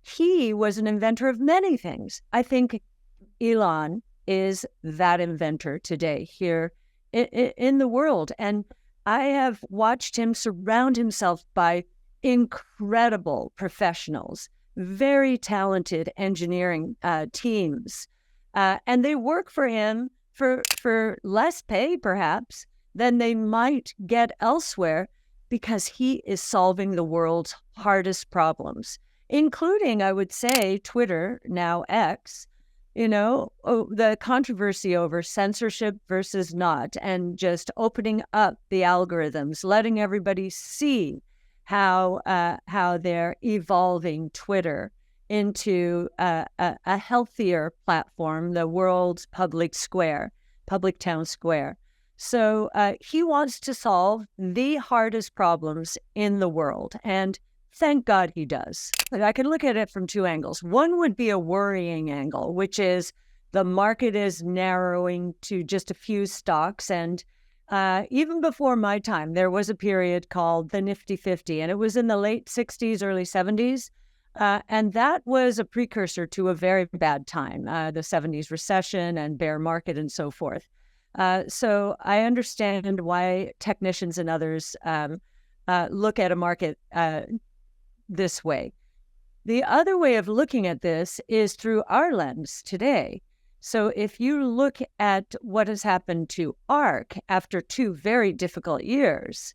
He was an inventor of many things. I think Elon is that inventor today here in the world. And I have watched him surround himself by incredible professionals, very talented engineering teams. And they work for him for less pay, perhaps, than they might get elsewhere, because he is solving the world's hardest problems, including, I would say, Twitter, now X, the controversy over censorship versus not, and just opening up the algorithms, letting everybody see how they're evolving Twitter into a healthier platform, the world's public town square. So he wants to solve the hardest problems in the world, and thank God he does. I can look at it from two angles. One would be a worrying angle, which is the market is narrowing to just a few stocks. And even before my time, there was a period called the Nifty 50, and it was in the late 60s, early 70s. And that was a precursor to a very bad time, the 70s recession and bear market and so forth. So I understand why technicians and others look at a market this way. The other way of looking at this is through our lens today. So if you look at what has happened to ARK after 2 very difficult years,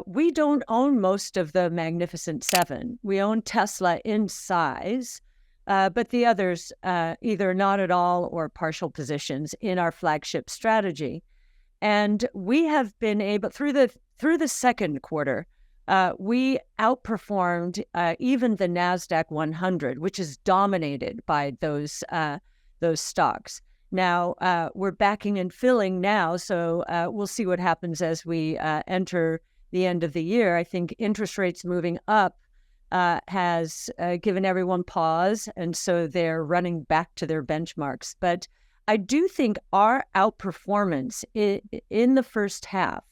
we don't own most of the Magnificent Seven. We own Tesla in size, but the others either not at all or partial positions in our flagship strategy. And we have been able, through the second quarter, we outperformed even the NASDAQ 100, which is dominated by those stocks. Now, we're backing and filling now, so we'll see what happens as we enter the end of the year. I think interest rates moving up has given everyone pause, and so they're running back to their benchmarks. But I do think our outperformance in the first half,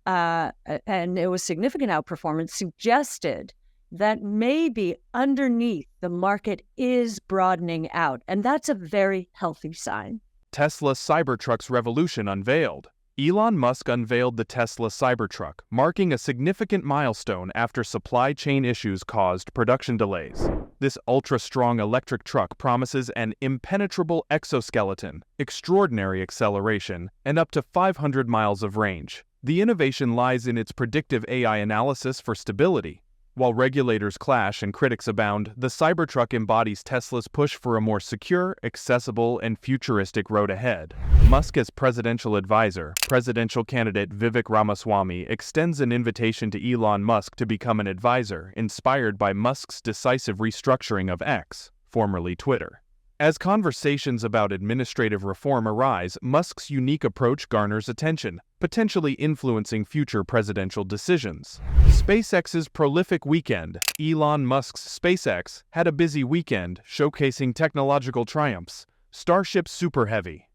and it was significant outperformance, suggested that maybe underneath the market is broadening out. And that's a very healthy sign. Tesla Cybertruck's revolution unveiled. Elon Musk unveiled the Tesla Cybertruck, marking a significant milestone after supply chain issues caused production delays. This ultra-strong electric truck promises an impenetrable exoskeleton, extraordinary acceleration, and up to 500 miles of range. The innovation lies in its predictive AI analysis for stability. While regulators clash and critics abound, the Cybertruck embodies Tesla's push for a more secure, accessible, and futuristic road ahead. Musk, as presidential advisor, presidential candidate Vivek Ramaswamy extends an invitation to Elon Musk to become an advisor, inspired by Musk's decisive restructuring of X, formerly Twitter. As conversations about administrative reform arise, Musk's unique approach garners attention, potentially influencing future presidential decisions. SpaceX's prolific weekend. Elon Musk's SpaceX had a busy weekend, showcasing technological triumphs. Starship Super Heavy.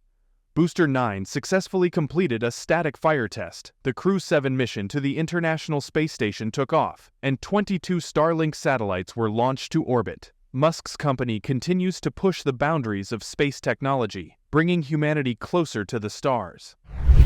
Booster 9 successfully completed a static fire test. The Crew 7 mission to the International Space Station took off, and 22 Starlink satellites were launched to orbit. Musk's company continues to push the boundaries of space technology, bringing humanity closer to the stars.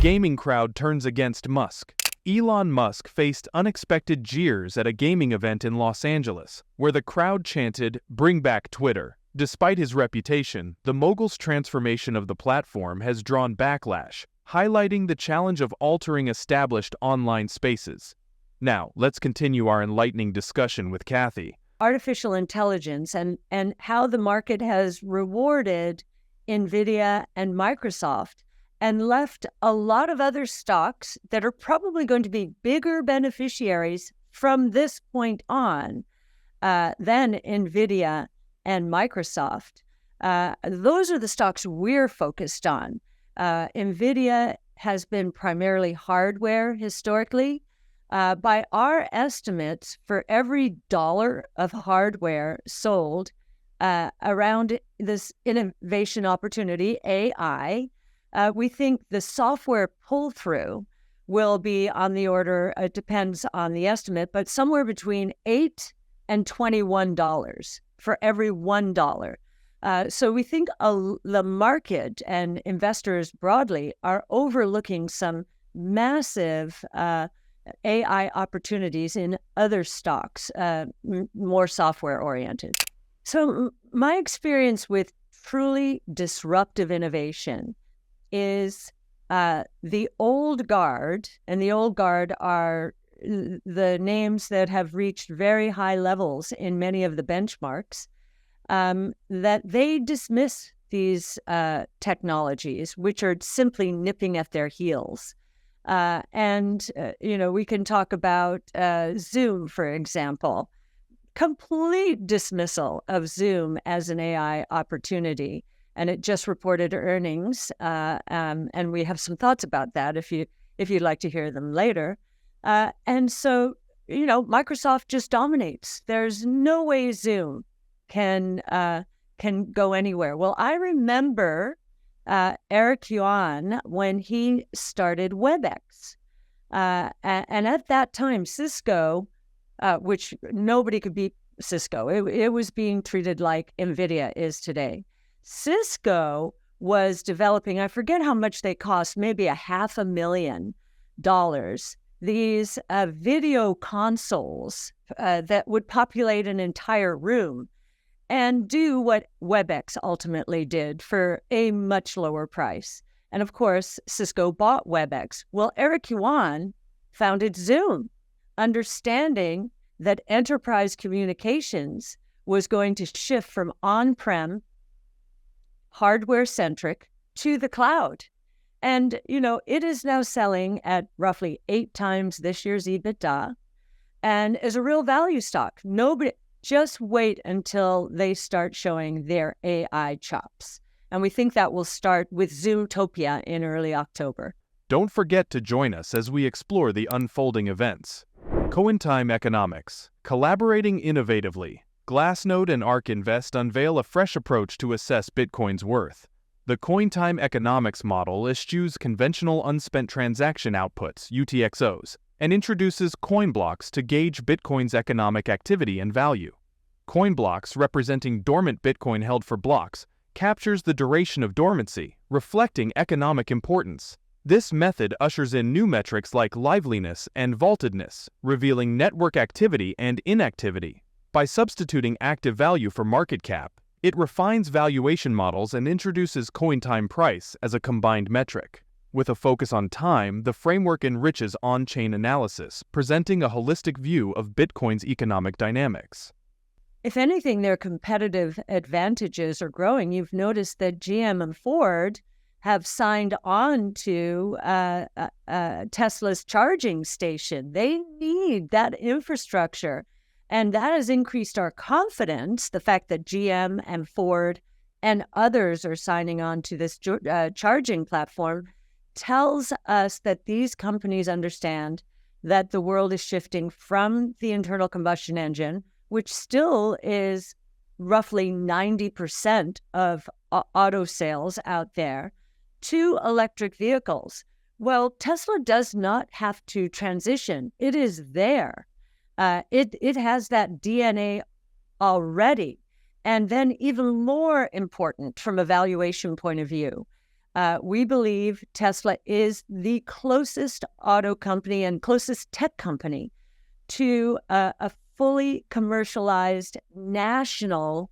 Gaming crowd turns against Musk. Elon Musk faced unexpected jeers at a gaming event in Los Angeles, where the crowd chanted, "Bring back Twitter." Despite his reputation, the mogul's transformation of the platform has drawn backlash, highlighting the challenge of altering established online spaces. Now, let's continue our enlightening discussion with Cathie. Artificial intelligence and how the market has rewarded NVIDIA and Microsoft and left a lot of other stocks that are probably going to be bigger beneficiaries from this point on than NVIDIA and Microsoft. Those are the stocks we're focused on. NVIDIA has been primarily hardware historically. By our estimates, for every dollar of hardware sold around this innovation opportunity, AI, we think the software pull-through will be on the order, it depends on the estimate, but somewhere between 8 and $21 for every $1. So we think the market and investors broadly are overlooking some massive AI opportunities in other stocks, more software-oriented. So my experience with truly disruptive innovation is the old guard, and the old guard are the names that have reached very high levels in many of the benchmarks, that they dismiss these technologies, which are simply nipping at their heels. We can talk about Zoom, for example. Complete dismissal of Zoom as an AI opportunity. And it just reported earnings, and we have some thoughts about that if you'd like to hear them later. And so, Microsoft just dominates. There's no way Zoom can go anywhere. Well, I remember Eric Yuan when he started WebEx, and at that time, Cisco, which nobody could beat Cisco, it was being treated like NVIDIA is today. Cisco was developing, I forget how much they cost, maybe $500,000, these video consoles that would populate an entire room and do what WebEx ultimately did for a much lower price. And of course, Cisco bought WebEx. Well, Eric Yuan founded Zoom, understanding that enterprise communications was going to shift from on-prem, hardware-centric to the cloud. And, it is now selling at roughly 8 times this year's EBITDA and is a real value stock. Just wait until they start showing their AI chops. And we think that will start with Zoomtopia in early October. Don't forget to join us as we explore the unfolding events. Cointime Economics, collaborating innovatively. Glassnode and ARK Invest unveil a fresh approach to assess Bitcoin's worth. The Cointime Economics model eschews conventional unspent transaction outputs, UTXOs, and introduces coin blocks to gauge Bitcoin's economic activity and value. Coin blocks, representing dormant Bitcoin held for blocks, captures the duration of dormancy, reflecting economic importance. This method ushers in new metrics like liveliness and vaultedness, revealing network activity and inactivity. By substituting active value for market cap, it refines valuation models and introduces Cointime price as a combined metric. With a focus on time, the framework enriches on-chain analysis, presenting a holistic view of Bitcoin's economic dynamics. If anything, their competitive advantages are growing. You've noticed that GM and Ford have signed on to Tesla's charging station. They need that infrastructure. And that has increased our confidence, the fact that GM and Ford and others are signing on to this charging platform tells us that these companies understand that the world is shifting from the internal combustion engine, which still is roughly 90% of auto sales out there, to electric vehicles. Well, Tesla does not have to transition. It is there. It has that DNA already. And then even more important from a valuation point of view, we believe Tesla is the closest auto company and closest tech company to a fully commercialized national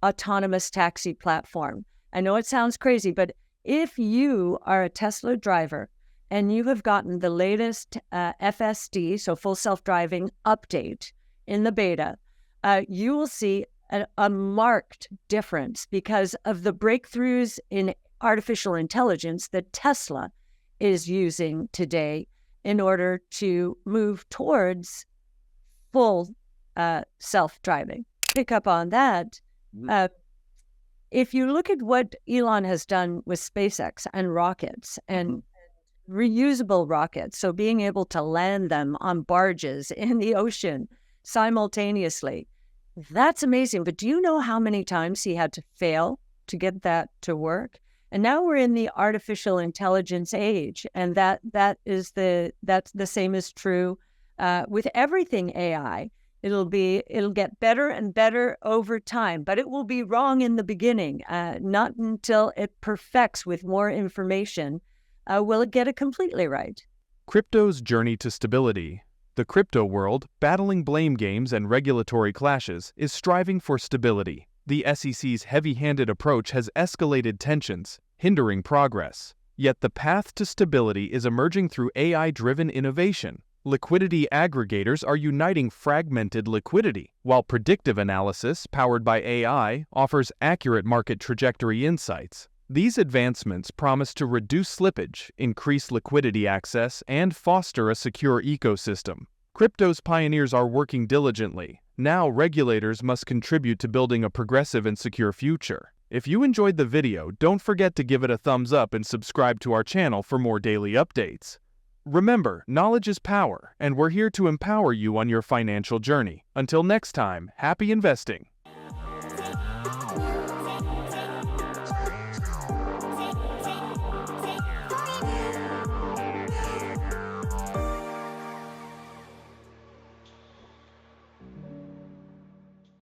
autonomous taxi platform. I know it sounds crazy, but if you are a Tesla driver and you have gotten the latest FSD, so full self-driving update in the beta, you will see a marked difference because of the breakthroughs in artificial intelligence that Tesla is using today in order to move towards full self-driving. Pick up on that. If you look at what Elon has done with SpaceX and rockets and reusable rockets, so being able to land them on barges in the ocean simultaneously, that's amazing. But do you know how many times he had to fail to get that to work? And now we're in the artificial intelligence age, and that's the same is true with everything AI. It'll get better and better over time, but it will be wrong in the beginning. Not until it perfects with more information will it get it completely right. Crypto's journey to stability. The crypto world, battling blame games and regulatory clashes, is striving for stability. The SEC's heavy-handed approach has escalated tensions, hindering progress. Yet the path to stability is emerging through AI-driven innovation. Liquidity aggregators are uniting fragmented liquidity, while predictive analysis, powered by AI, offers accurate market trajectory insights. These advancements promise to reduce slippage, increase liquidity access, and foster a secure ecosystem. Crypto's pioneers are working diligently. Now regulators must contribute to building a progressive and secure future. If you enjoyed the video, don't forget to give it a thumbs up and subscribe to our channel for more daily updates. Remember, knowledge is power, and we're here to empower you on your financial journey. Until next time, happy investing!